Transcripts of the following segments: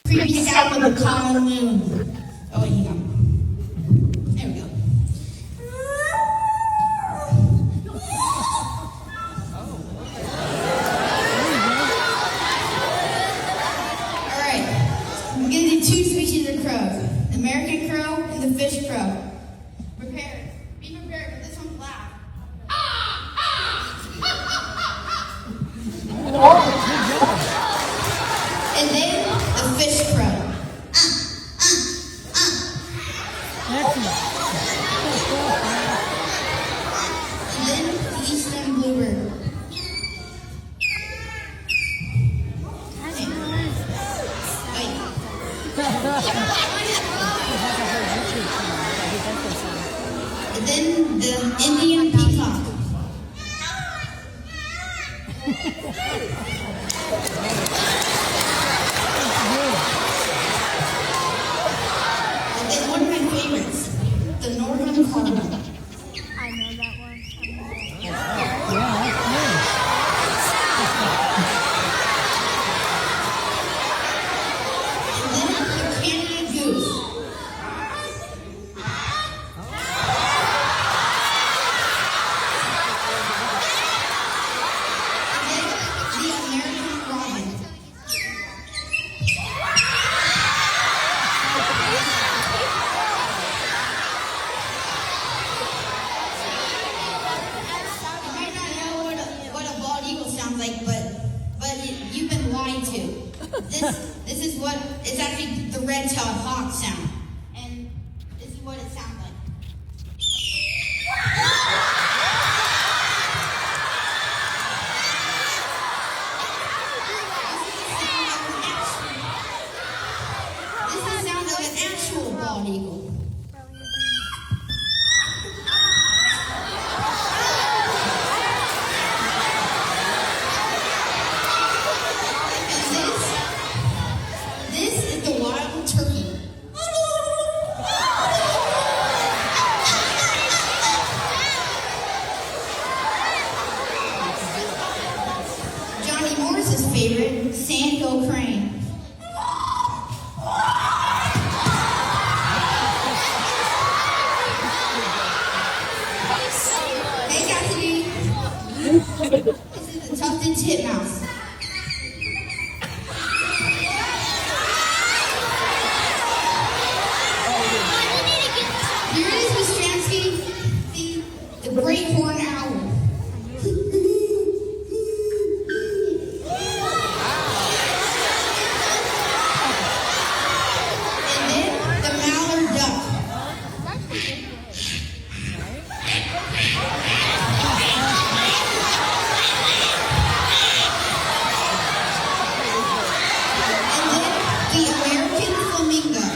Creepy sound of a common moon. Oh, yeah. There we go. Alright. I'm going to do two species of crows. The American crow and the fish crow. Prepare. Be prepared, but this one's loud. And then the fish crow. And then the eastern bluebird. Wait. And then the Indian peacock. And then one of my favorites, the northern cardinal. I know that one. And then the Canada goose. And then the American robin. You might not know what a bald eagle sounds like, but you've been lied to. This is what it's actually the red-tailed hawk sound, and this is what it sounds like. This is the sound of an actual bald eagle. This is the wild turkey. Johnny Morris's favorite, sandhill crane. Hey, Cassidy. This is the tufted titmouse. Here it is, Miss Stransky, the great horned owl. And then the mallard duck. And then the American flamingo.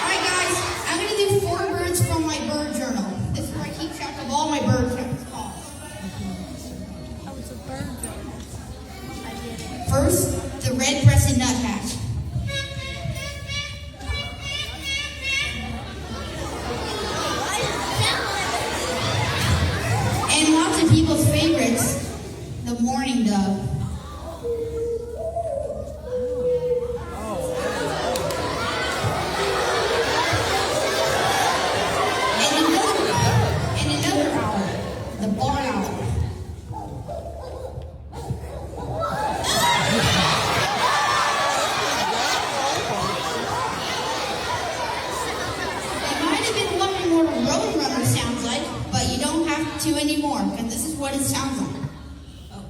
Alright guys, I'm going to do 4 birds from my bird journal. This is where I keep track of all my bird calls. Oh, it's a bird journal. I get it. First, the red-breasted nuthatch. And lots of people's favorites, the mourning dove. And another owl, the barn owl. You might have been wondering what a roadrunner sounds like, but you don't have to anymore, because this is what it sounds like. Oh.